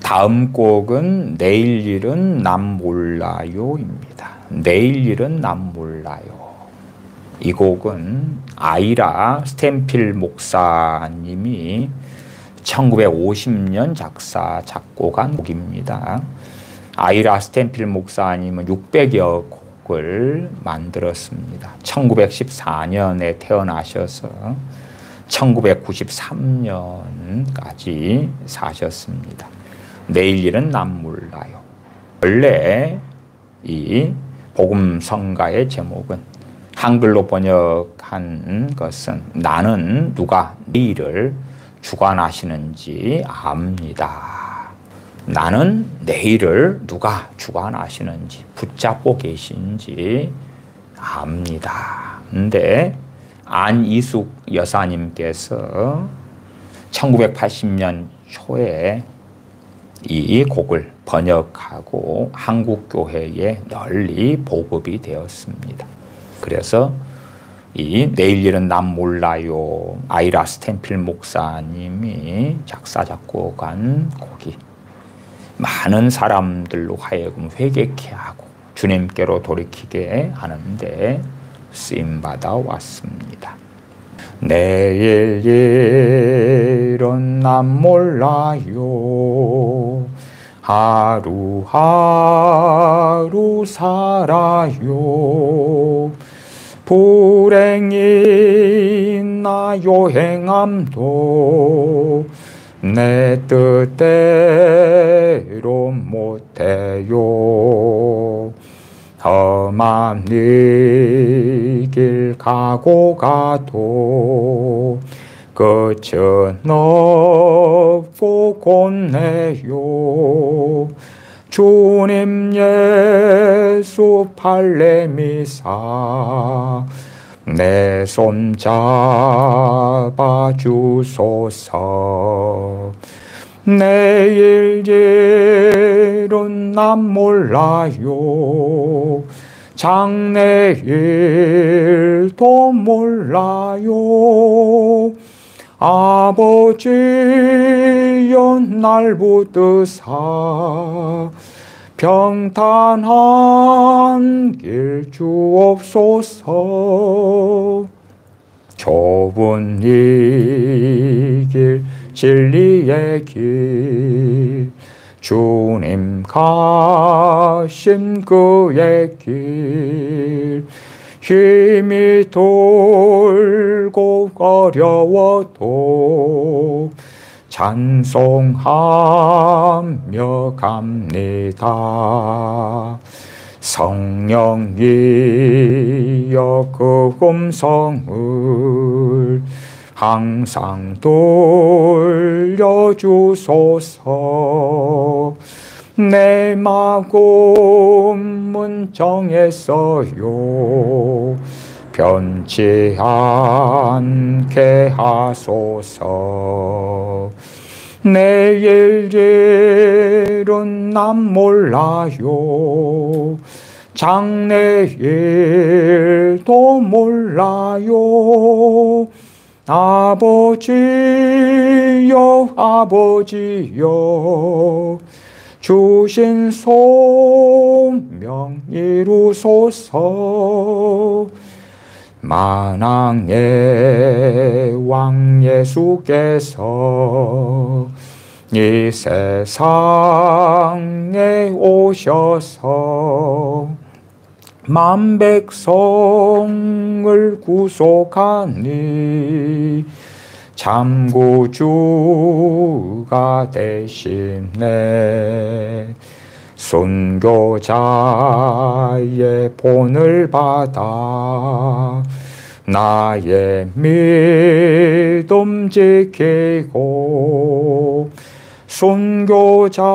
다음 곡은 내일 일은 남 몰라요입니다. 내일 일은 남 몰라요. 이 곡은 아이라 스탠필 목사님이 1950년 작사 작곡한 곡입니다. 아이라 스탠필 목사님은 600여 곡을 만들었습니다. 1914년에 태어나셔서 1993년까지 사셨습니다. 내일 일은 남 몰라요. 원래 이 복음 성가의 제목은 한글로 번역한 것은 나는 누가 내일을 주관하시는지 압니다. 나는 내일을 누가 주관하시는지 붙잡고 계신지 압니다. 근데 안이숙 여사님께서 1980년 초에 이 곡을 번역하고 한국교회에 널리 보급이 되었습니다. 그래서 이 내일 일은 남 몰라요 아이라 스탠필 목사님이 작사 작곡한 곡이 많은 사람들로 하여금 회개케 하고 주님께로 돌이키게 하는데 쓰임받아 왔습니다. 내일 일은 난 몰라요. 하루하루 살아요. 불행이 나요 행함도 내 뜻대로 못해요. 험한 이 길 가고 가도 끝은 없고 곧네요. 주님 예수 팔레미사 내 손 잡아 주소서. 내일 일은 난 몰라요. 장래일도 몰라요. 아버지여 날 붙드사 평탄한 길 주옵소서. 좁은 이 길 진리의 길 주님 가신 그의 길 힘이 돌고 어려워도 찬송하며 갑니다. 성령이여 그 음성을 항상 돌려주소서. 내 마음은 정했어요. 변치 않게 하소서. 내일 일은 난 몰라요. 장래일도 몰라요. 아버지여 아버지여 주신 소명 이루소서. 만왕의 왕 예수께서 이 세상에 오셔서 만 백성을 구속하니 참 구주가 되시네. 순교자의 본을 받아 나의 믿음 지키고 순교자의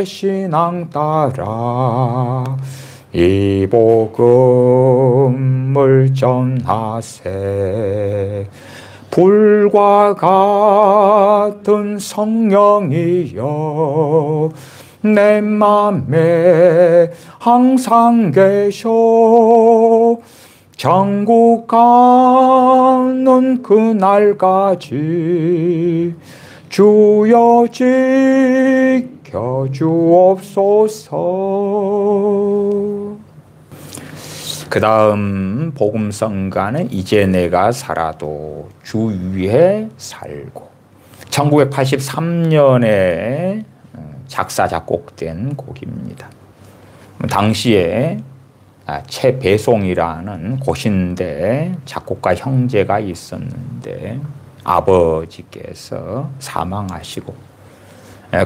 신앙 따라 이 복음을 전하세. 불과 같은 성령이여 내 맘에 항상 계셔. 천국 가는 그날까지 주여 지켜 주옵소서. 그 다음 복음성가는 이제 내가 살아도 주 위에 살고, 1983년에 작사 작곡된 곡입니다. 당시에 최배송이라는 고신대 작곡가 형제가 있었는데 아버지께서 사망하시고,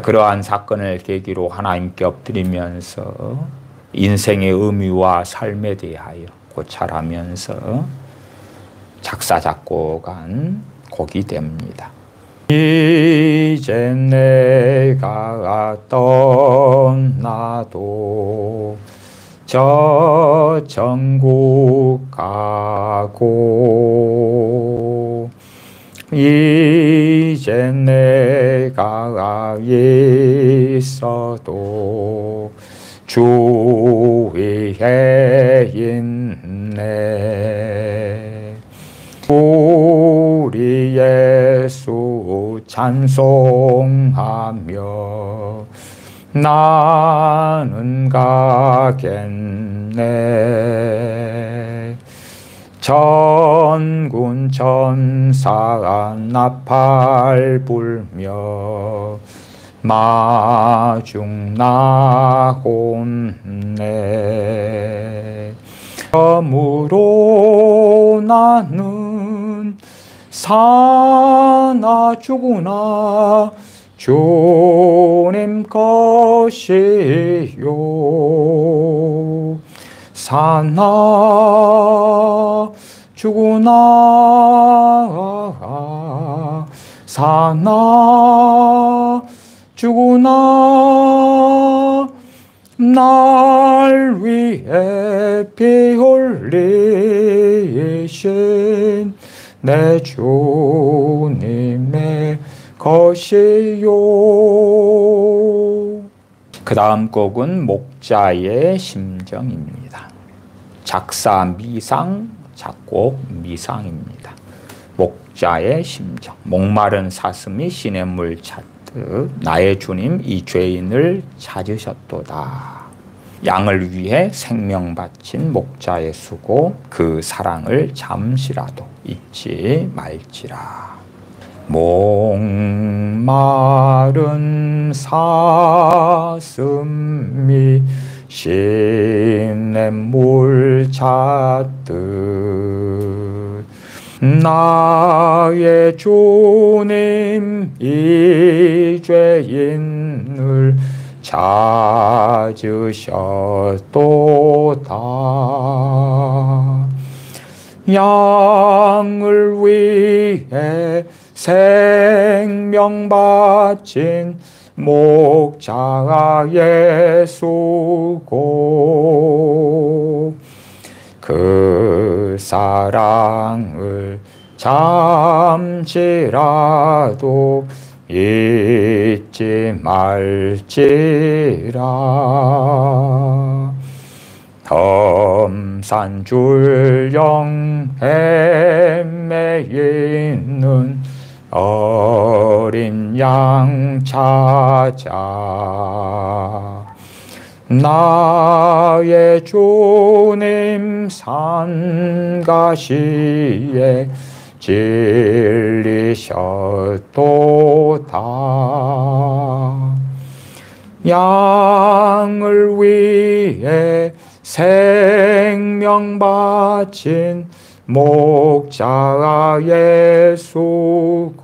그러한 사건을 계기로 하나님께 엎드리면서 인생의 의미와 삶에 대하여 고찰하면서 작사 작곡한 곡이 됩니다. 이제 내가 떠나도 저 천국 가고, 이제 내가 있어도 주 위에 있네. 우리 예수 찬송하며 나는 가겠네. 천군 천사가 나팔 불며 마중 나오네. 그러므로 나는 사나 죽으나 주님 것이요. 사나 죽으나 사나 죽으나 날 위해 피 흘리신 내 주님의 것이요. 그 다음 곡은 목자의 심정입니다. 작사 미상, 작곡 미상입니다. 목자의 심정. 목마른 사슴이 시냇물 찾듯 나의 주님 이 죄인을 찾으셨도다. 양을 위해 생명 바친 목자의 수고, 그 사랑을 잠시라도 잊지 말지라. 목마른 사슴이 시냇물 찾듯 나의 주님 이 죄인을 찾으셨도다. 양을 위해 생명 바친 목자의 수고, 그 사랑을 잠시라도 잊지 말지라. 험산줄령 헤매이는 어린 양 찾아 나의 주님 산가시에 진리셨도다. 양을 위해 생명 바친 목자의 수고,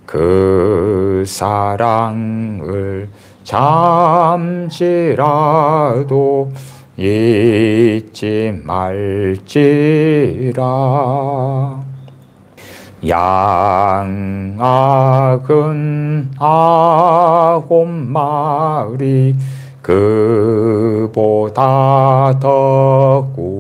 그 사랑을 잠시라도 잊지 말지라. 양악은 9마리 그보다 더고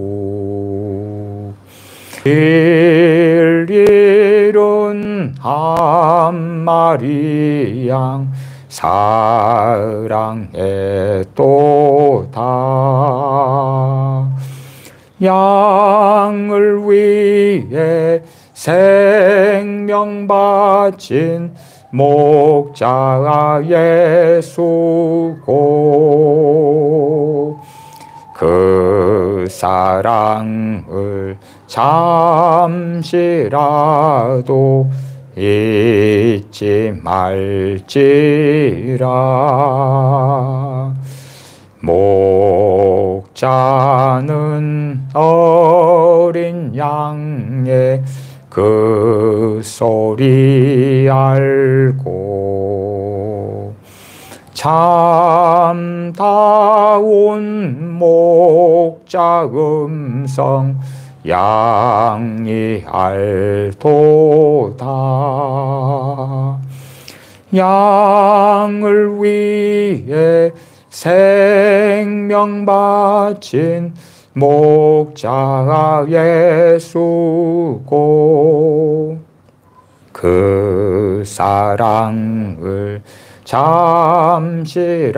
길 잃은 1마리 양 사랑했도다. 양을 위해 생명 바친 목자의 수고, 그 사랑을 잠시라도 잊지 말지라. 목자는 어린 양의 그 소리 알고 참다운 목자 음성 양이 알도다. 양을 위해 생명 바친 목자의 수고, 그 사랑을 잠시라도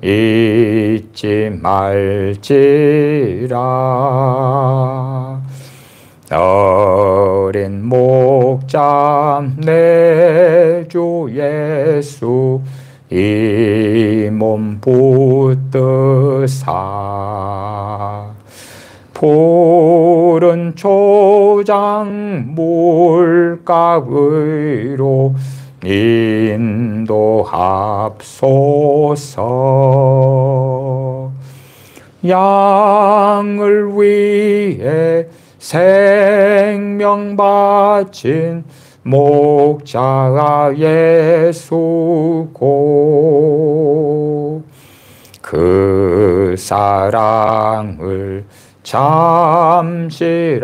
잊지 말지라. 어린 목자 내 주 예수 이 몸 붙드사 푸른 초장 물가위로 인도합소서. 양을 위해 생명 바친 목자 예수고, 그 사랑을 잠시라도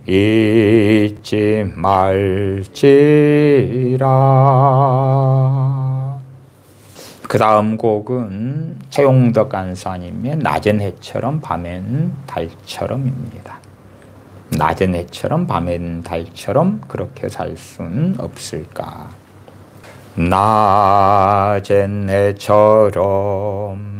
잊지 말지라. 그 다음 곡은 최용덕 간사님의 낮은 해처럼 밤엔 달처럼입니다. 낮은 해처럼 밤엔 달처럼 그렇게 살 순 없을까. 낮은 해처럼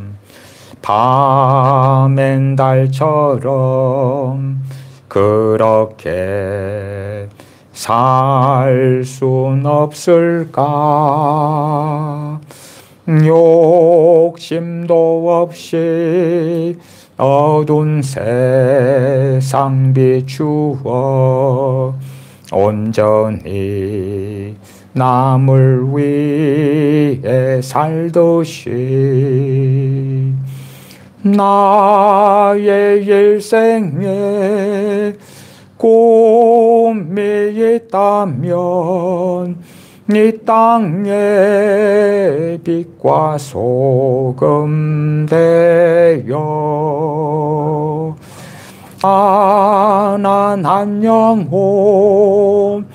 밤엔 달처럼 그렇게 살 순 없을까. 욕심도 없이 어두운 세상 비추어 온전히 남을 위해 살듯이 나의 일생에 꿈이 있다면 이 땅의 빛과 소금 되어 가난한 영혼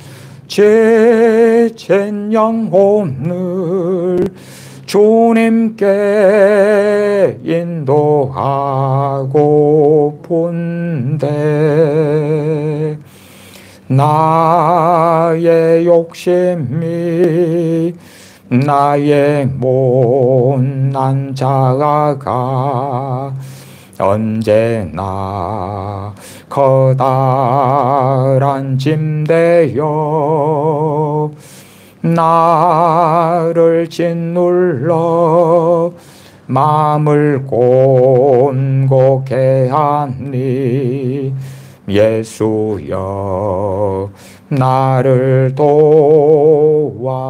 지친 영혼을 주님께 인도하고픈데 나의 욕심이 나의 못난 자아가 언제나 커다란 짐 되어 나를 짓눌러 마음을 곤곡해 하니 예수여 나를 도와주소서.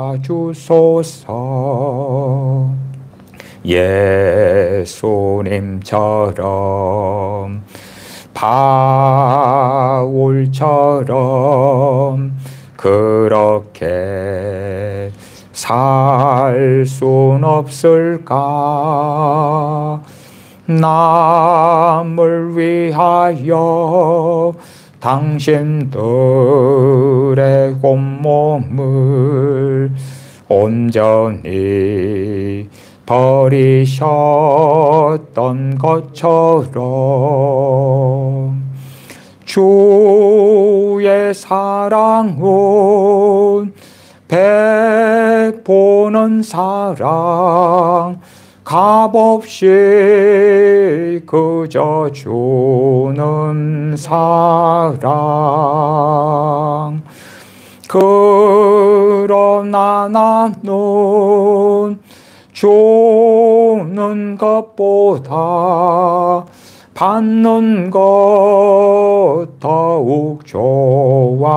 예수님처럼 바울처럼 그렇게 살 순 없을까. 남을 위하여 당신들의 온몸을 온전히 버리셨던 것처럼 주의 사랑은 베푸는 사랑 값없이 그저 주는 사랑. 그러나 나는 주는 것보다 받는 것 더욱 좋아하니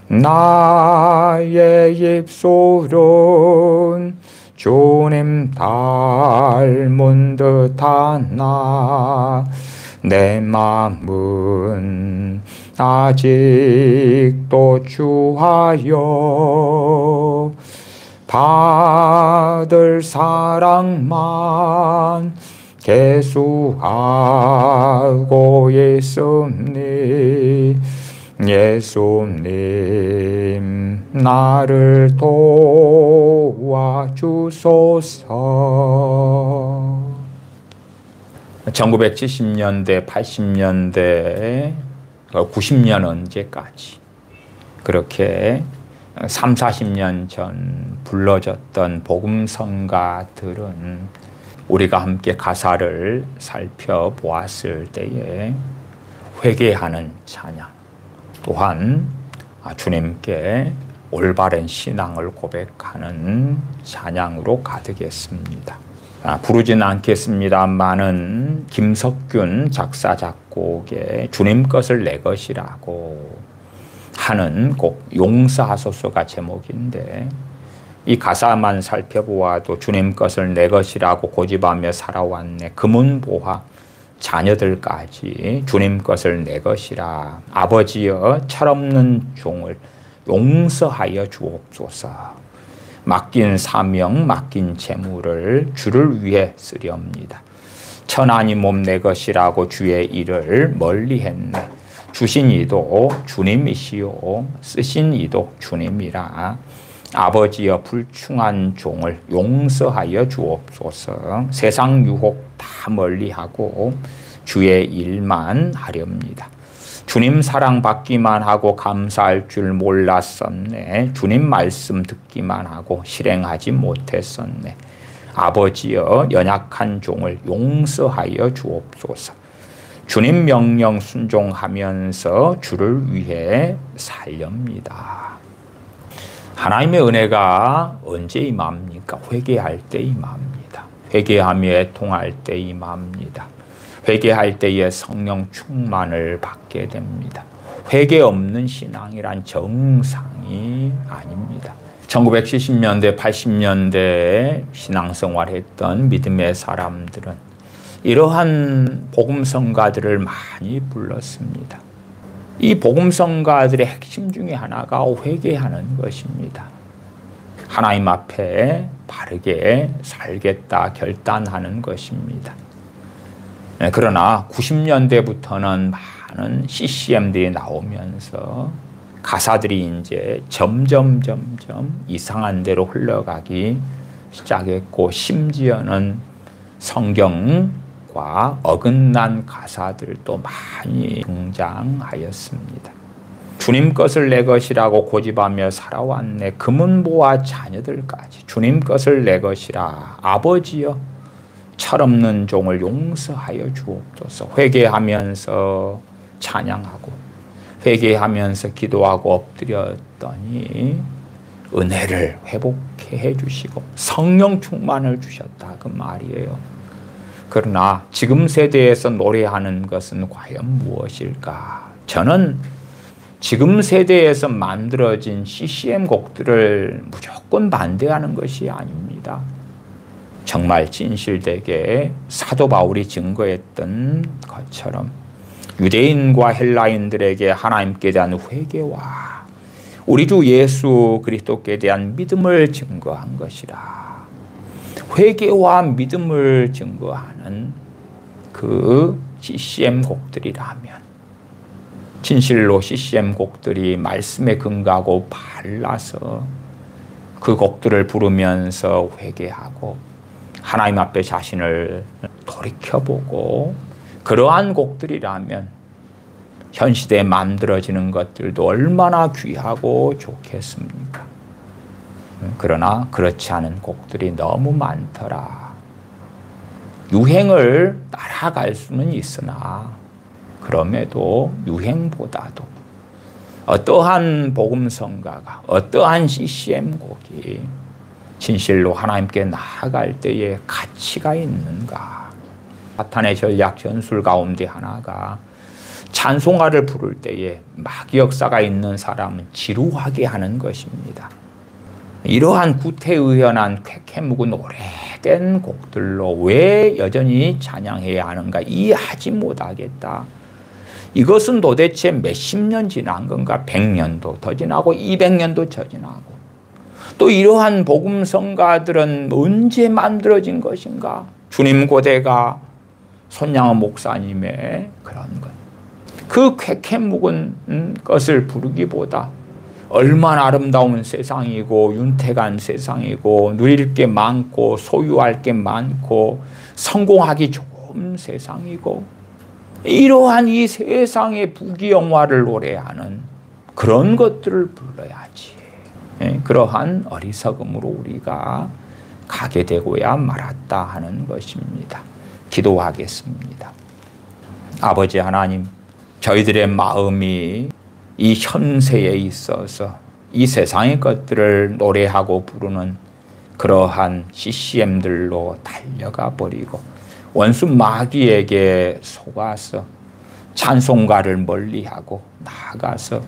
나의 입술은 주님 닮은 듯하나 내 마음은 아직도 주하여 받을 사랑만 계수하고 있으니 예수님 나를 도와주소서. 1970년대, 80년대, 90년 언제까지 그렇게 3, 40년 전 불러졌던 복음성가들은 우리가 함께 가사를 살펴보았을 때에 회개하는 찬양, 또한 주님께 올바른 신앙을 고백하는 찬양으로 가득했습니다. 부르진 않겠습니다만은 김석균 작사 작곡의 주님 것을 내 것이라고 하는 곡 용서하소서가 제목인데, 이 가사만 살펴보아도 주님 것을 내 것이라고 고집하며 살아왔네. 금은보화 자녀들까지 주님 것을 내 것이라. 아버지여 철없는 종을 용서하여 주옵소서. 맡긴 사명, 맡긴 재물을 주를 위해 쓰렵니다. 천하니 몸 내 것이라고 주의 일을 멀리했네. 주신 이도 주님이시오, 쓰신 이도 주님이라. 아버지여 불충한 종을 용서하여 주옵소서. 세상 유혹 다 멀리하고 주의 일만 하렵니다. 주님 사랑받기만 하고 감사할 줄 몰랐었네. 주님 말씀 듣기만 하고 실행하지 못했었네. 아버지여 연약한 종을 용서하여 주옵소서. 주님 명령 순종하면서 주를 위해 살렵니다. 하나님의 은혜가 언제 임합니까? 회개할 때 임합니다. 회개하며 애통할 때 임합니다. 회개할 때에 성령 충만을 받게 됩니다. 회개 없는 신앙이란 정상이 아닙니다. 1970년대, 80년대에 신앙생활했던 믿음의 사람들은 이러한 복음성가들을 많이 불렀습니다. 이 복음성가들의 핵심 중에 하나가 회개하는 것입니다. 하나님 앞에 바르게 살겠다 결단하는 것입니다. 그러나 90년대부터는 많은 CCM들이 나오면서 가사들이 이제 점점 이상한 데로 흘러가기 시작했고, 심지어는 성경과 어긋난 가사들도 많이 등장하였습니다. 주님 것을 내 것이라고 고집하며 살아왔네. 금은보화 자녀들까지 주님 것을 내 것이라. 아버지여 철없는 종을 용서하여 주옵소서. 회개하면서 찬양하고 회개하면서 기도하고 엎드렸더니 은혜를 회복해 해주시고 성령 충만을 주셨다, 그 말이에요. 그러나 지금 세대에서 노래하는 것은 과연 무엇일까? 저는 지금 세대에서 만들어진 CCM 곡들을 무조건 반대하는 것이 아닙니다. 정말 진실되게 사도 바울이 증거했던 것처럼 유대인과 헬라인들에게 하나님께 대한 회개와 우리 주 예수 그리스도께 대한 믿음을 증거한 것이라. 회개와 믿음을 증거하는 그 CCM 곡들이라면, 진실로 CCM 곡들이 말씀에 근거하고 발라서 그 곡들을 부르면서 회개하고 하나님 앞에 자신을 돌이켜보고 그러한 곡들이라면 현 시대에 만들어지는 것들도 얼마나 귀하고 좋겠습니까? 그러나 그렇지 않은 곡들이 너무 많더라. 유행을 따라갈 수는 있으나 그럼에도 유행보다도 어떠한 복음성가가, 어떠한 CCM 곡이 진실로 하나님께 나아갈 때에 가치가 있는가? 사탄의 전략 전술 가운데 하나가 찬송가를 부를 때에 마귀 역사가 있는 사람은 지루하게 하는 것입니다. 이러한 구태의연한 쾌쾌 묵은 오래된 곡들로 왜 여전히 찬양해야 하는가 이해하지 못하겠다. 이것은 도대체 몇십 년 지난 건가? 100년도 더 지나고 200년도 더 지나고, 또 이러한 복음성가들은 언제 만들어진 것인가? 주님 고대가 손양원 목사님의 그런 것, 그 쾌쾌 묵은 것을 부르기보다 얼마나 아름다운 세상이고 윤택한 세상이고 누릴 게 많고 소유할 게 많고 성공하기 좋은 세상이고, 이러한 이 세상의 부귀영화를 노래하는 그런 것들을 불러야지. 그러한 어리석음으로 우리가 가게 되고야 말았다 하는 것입니다. 기도하겠습니다. 아버지 하나님, 저희들의 마음이 이 현세에 있어서 이 세상의 것들을 노래하고 부르는 그러한 CCM들로 달려가 버리고 원수 마귀에게 속아서 찬송가를 멀리하고 나아가서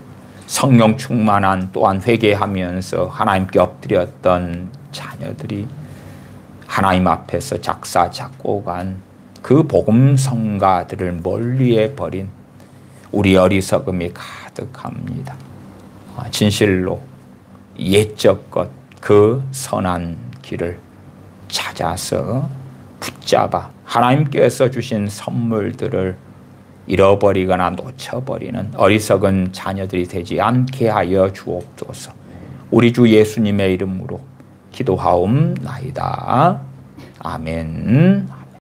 성령 충만한 또한 회개하면서 하나님께 엎드렸던 자녀들이 하나님 앞에서 작사 작곡한 그 복음 성가들을 멀리해 버린 우리 어리석음이 가득합니다. 진실로 옛적 것 그 선한 길을 찾아서 붙잡아 하나님께서 주신 선물들을 잃어버리거나 놓쳐버리는 어리석은 자녀들이 되지 않게 하여 주옵소서. 우리 주 예수님의 이름으로 기도하옵나이다. 아멘.